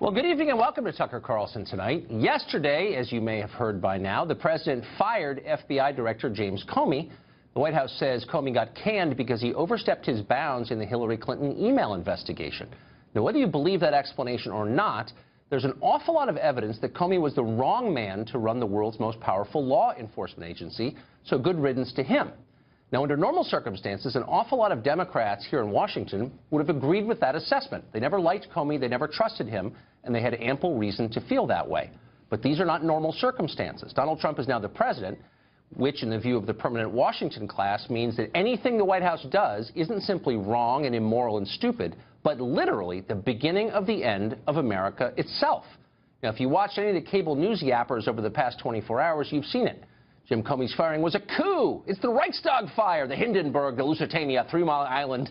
Well, good evening and welcome to Tucker Carlson tonight. Yesterday, as you may have heard by now, the president fired FBI Director James Comey. The White House says Comey got canned because he overstepped his bounds in the Hillary Clinton email investigation. Now, whether you believe that explanation or not, there's an awful lot of evidence that Comey was the wrong man to run the world's most powerful law enforcement agency, so good riddance to him. Now, under normal circumstances, an awful lot of Democrats here in Washington would have agreed with that assessment. They never liked Comey, they never trusted him, and they had ample reason to feel that way. But these are not normal circumstances. Donald Trump is now the president, which, in the view of the permanent Washington class, means that anything the White House does isn't simply wrong and immoral and stupid, but literally the beginning of the end of America itself. Now, if you watch any of the cable news yappers over the past 24 hours, you've seen it. Jim Comey's firing was a coup. It's the Reichstag fire, the Hindenburg, the Lusitania, 3 Mile Island.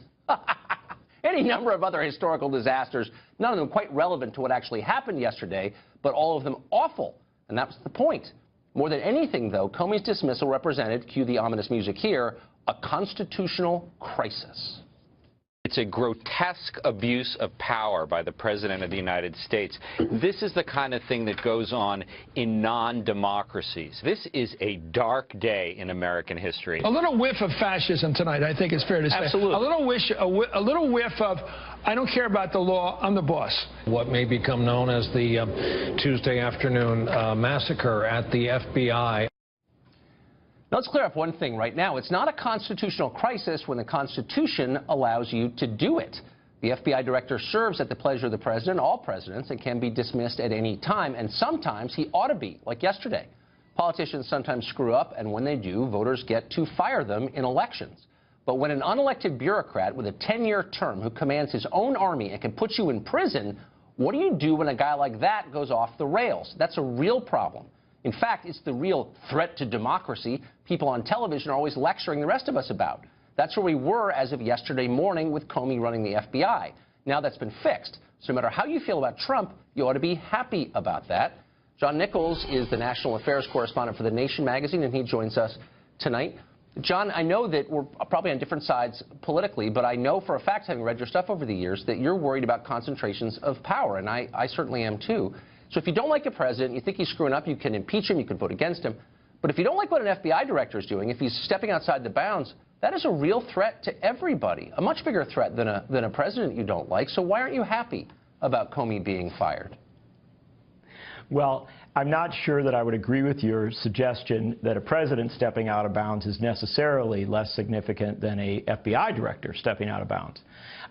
Any number of other historical disasters, none of them quite relevant to what actually happened yesterday, but all of them awful. And that was the point. More than anything, though, Comey's dismissal represented, cue the ominous music here, a constitutional crisis. It's a grotesque abuse of power by the President of the United States. This is the kind of thing that goes on in non-democracies. This is a dark day in American history. A little whiff of fascism tonight, I think it's fair to say. Absolutely. A little whiff of, I don't care about the law, I'm the boss. What may become known as the Tuesday afternoon massacre at the FBI. Now, let's clear up one thing right now. It's not a constitutional crisis when the Constitution allows you to do it. The FBI director serves at the pleasure of the president, all presidents, and can be dismissed at any time. And sometimes he ought to be, like yesterday. Politicians sometimes screw up, and when they do, voters get to fire them in elections. But when an unelected bureaucrat with a 10-year term who commands his own army and can put you in prison, what do you do when a guy like that goes off the rails? That's a real problem. In fact, it's the real threat to democracy people on television are always lecturing the rest of us about. That's where we were as of yesterday morning with Comey running the FBI. Now that's been fixed. So no matter how you feel about Trump, you ought to be happy about that. John Nichols is the national affairs correspondent for The Nation magazine, and he joins us tonight. John, I know that we're probably on different sides politically, but I know for a fact, having read your stuff over the years, that you're worried about concentrations of power, and I certainly am too. So if you don't like a president, you think he's screwing up, you can impeach him, you can vote against him. But if you don't like what an FBI director is doing, if he's stepping outside the bounds, that is a real threat to everybody, a much bigger threat than a president you don't like. So why aren't you happy about Comey being fired? Well, I'm not sure that I would agree with your suggestion that a president stepping out of bounds is necessarily less significant than a FBI director stepping out of bounds.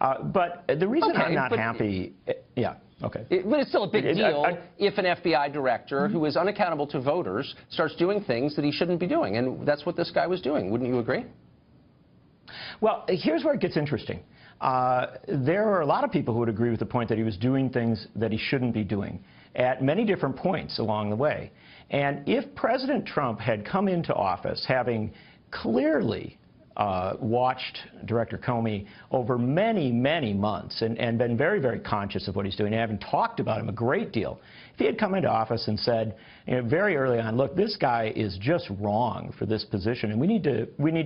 But the reason I'm not happy, yeah. Okay. But it's still a big deal if an FBI director who is unaccountable to voters starts doing things that he shouldn't be doing. And that's what this guy was doing. Wouldn't you agree? Well, here's where it gets interesting. There are a lot of people who would agree with the point that he was doing things that he shouldn't be doing at many different points along the way. And if President Trump had come into office having clearly watched Director Comey over many, many months and been very, very conscious of what he's doing, and having talked about him a great deal. If he had come into office and said, you know, very early on, look, this guy is just wrong for this position, and we need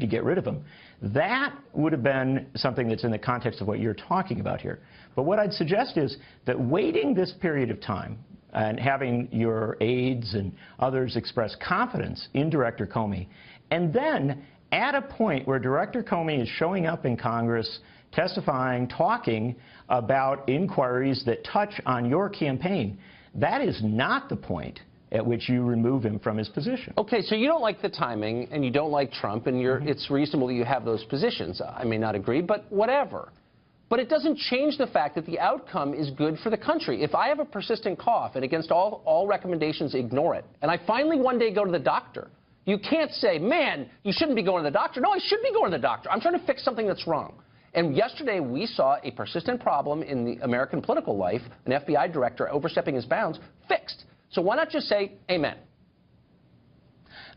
to get rid of him, that would have been something that's in the context of what you're talking about here. But what I'd suggest is that waiting this period of time and having your aides and others express confidence in Director Comey, and then at a point where Director Comey is showing up in Congress, testifying, talking about inquiries that touch on your campaign, that is not the point at which you remove him from his position. Okay, so you don't like the timing, and you don't like Trump, and it's reasonable that you have those positions. I may not agree, but whatever. But it doesn't change the fact that the outcome is good for the country. If I have a persistent cough, and against all recommendations ignore it, and I finally one day go to the doctor, you can't say, man, you shouldn't be going to the doctor. No, I should be going to the doctor. I'm trying to fix something that's wrong. And yesterday we saw a persistent problem in the American political life, an FBI director overstepping his bounds, fixed. So why not just say amen?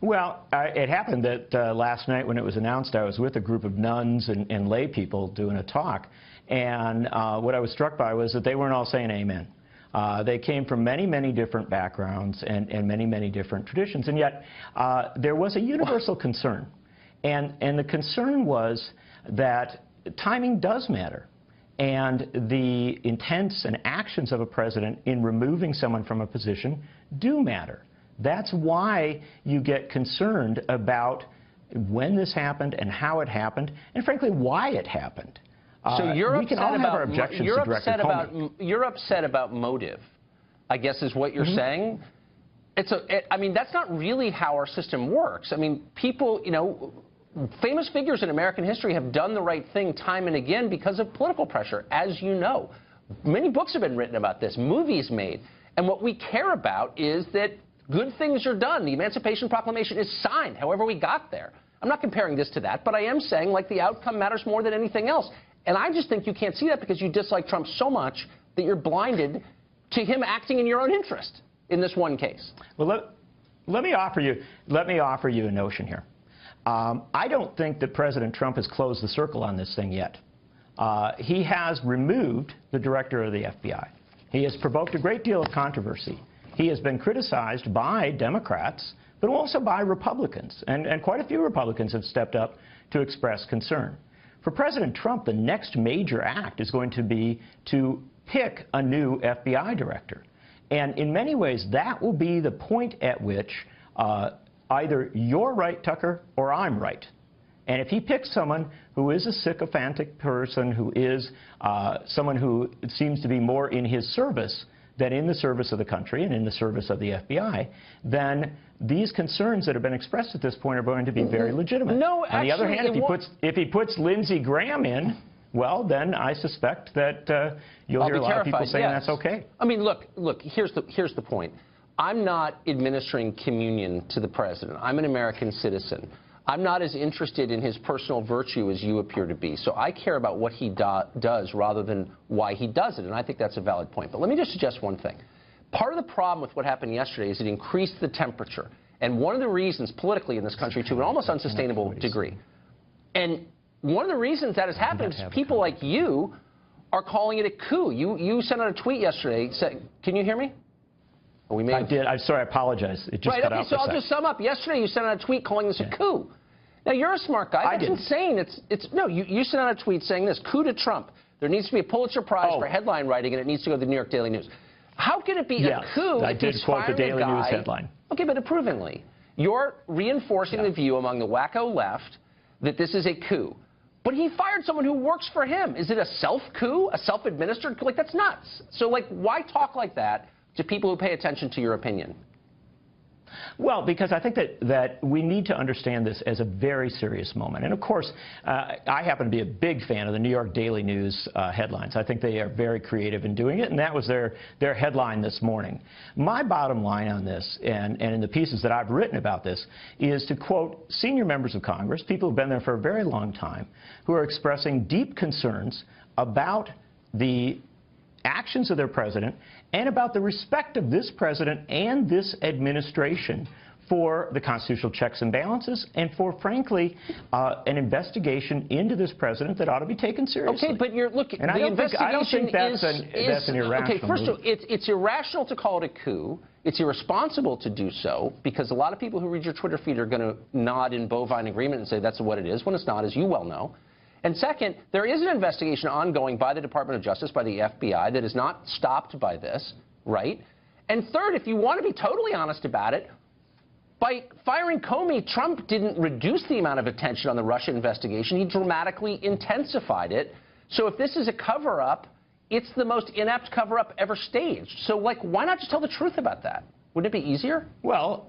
Well, it happened that last night when it was announced, I was with a group of nuns and lay people doing a talk. And what I was struck by was that they weren't all saying amen. They came from many, many different backgrounds and many, many different traditions. And yet there was a universal concern. And the concern was that timing does matter. and the intents and actions of a president in removing someone from a position do matter. That's why you get concerned about when this happened and how it happened, and frankly, why it happened. So you're we can all have our objections to Director Comey. You're upset about motive, I guess is what you're saying. I mean, that's not really how our system works. I mean, people, you know, famous figures in American history have done the right thing time and again because of political pressure, as you know. Many books have been written about this, movies made. And what we care about is that good things are done. The Emancipation Proclamation is signed, however we got there. I'm not comparing this to that, but I am saying, like, the outcome matters more than anything else. And I just think you can't see that because you dislike Trump so much that you're blinded to him acting in your own interest in this one case. Well, let me offer you a notion here. I don't think that President Trump has closed the circle on this thing yet. He has removed the director of the FBI. He has provoked a great deal of controversy. He has been criticized by Democrats, but also by Republicans. And quite a few Republicans have stepped up to express concern. For President Trump, the next major act is going to be to pick a new FBI director. And in many ways, that will be the point at which either you're right, Tucker, or I'm right. And if he picks someone who is a sycophantic person, who is someone who seems to be more in his service than in the service of the country and in the service of the FBI, then these concerns that have been expressed at this point are going to be very legitimate. No, on the other hand, if he puts Lindsey Graham in, well, then I suspect that you'll hear a lot of people saying that's okay. I mean, look, here's the point. I'm not administering communion to the president. I'm an American citizen. I'm not as interested in his personal virtue as you appear to be. So I care about what he does rather than why he does it, and I think that's a valid point. But let me just suggest one thing. Part of the problem with what happened yesterday is it increased the temperature. And one of the reasons politically in this country, to an almost unsustainable degree, and one of the reasons that has happened is people like you are calling it a coup. You sent out a tweet yesterday. Can you hear me? I did. I'm sorry. I apologize. It just cut out so I'll just sum up. Yesterday, you sent out a tweet calling this a coup. Now, you're a smart guy. That's insane. No, you sent out a tweet saying this, coup to Trump. There needs to be a Pulitzer Prize for headline writing, and it needs to go to the New York Daily News. How can it be a coup I did quote the Daily News headline. Okay, but approvingly. You're reinforcing the view among the wacko left that this is a coup. But he fired someone who works for him. Is it a self-coup, a self-administered coup? Like, that's nuts. So, like, why talk like that to people who pay attention to your opinion? Well, because I think that we need to understand this as a very serious moment. And, of course, I happen to be a big fan of the New York Daily News headlines. I think they are very creative in doing it, and that was their headline this morning. My bottom line on this, and in the pieces that I've written about this, is to quote senior members of Congress, people who've been there for a very long time, who are expressing deep concerns about the actions of their president and about the respect of this president and this administration for the constitutional checks and balances and for, frankly, an investigation into this president that ought to be taken seriously. Okay, but I don't think that's an irrational Okay, first of all, it's irrational to call it a coup. It's irresponsible to do so because a lot of people who read your Twitter feed are going to nod in bovine agreement and say that's what it is, when it's not, as you well know. And second, there is an investigation ongoing by the Department of Justice, by the FBI, that is not stopped by this, right? And third, if you want to be totally honest about it, by firing Comey, Trump didn't reduce the amount of attention on the Russia investigation. He dramatically intensified it. So if this is a cover-up, it's the most inept cover-up ever staged. So, like, why not just tell the truth about that? Wouldn't it be easier? Well,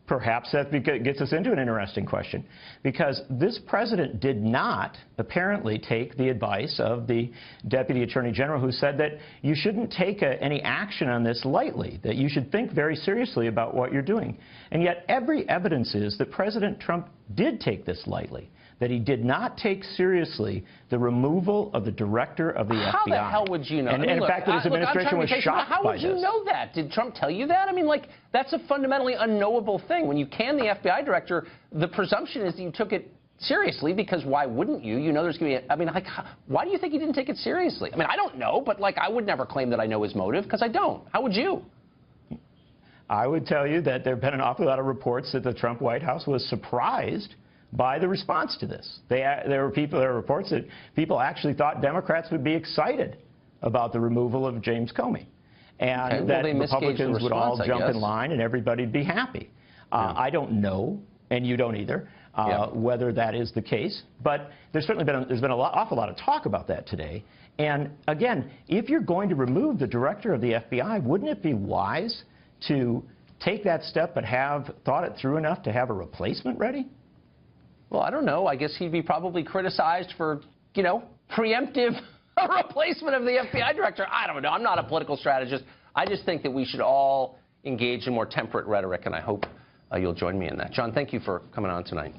perhaps that gets us into an interesting question, because this president did not apparently take the advice of the Deputy Attorney General, who said that you shouldn't take any action on this lightly, that you should think very seriously about what you're doing. And yet every evidence is that President Trump did take this lightly, that he did not take seriously the removal of the director of the FBI. How the hell would you know? And in fact, that his administration was shocked by this. How would you know that? Did Trump tell you that? I mean, like, that's a fundamentally unknowable thing. When you can the FBI director, the presumption is that you took it seriously, because why wouldn't you? You know there's going to be I mean, like, why do you think he didn't take it seriously? I mean, I don't know, but, like, I would never claim that I know his motive, because I don't. How would you? I would tell you that there have been an awful lot of reports that the Trump White House was surprised by the response to this. There were reports that people actually thought Democrats would be excited about the removal of James Comey, and that Republicans would all jump in line and everybody'd be happy. I don't know, and you don't either, whether that is the case, but there's certainly been an awful lot of talk about that today. And again, if you're going to remove the director of the FBI, wouldn't it be wise to take that step but have thought it through enough to have a replacement ready? Well, I don't know. I guess he'd be probably criticized for, you know, preemptive replacement of the FBI director. I don't know. I'm not a political strategist. I just think that we should all engage in more temperate rhetoric, and I hope you'll join me in that. John, thank you for coming on tonight.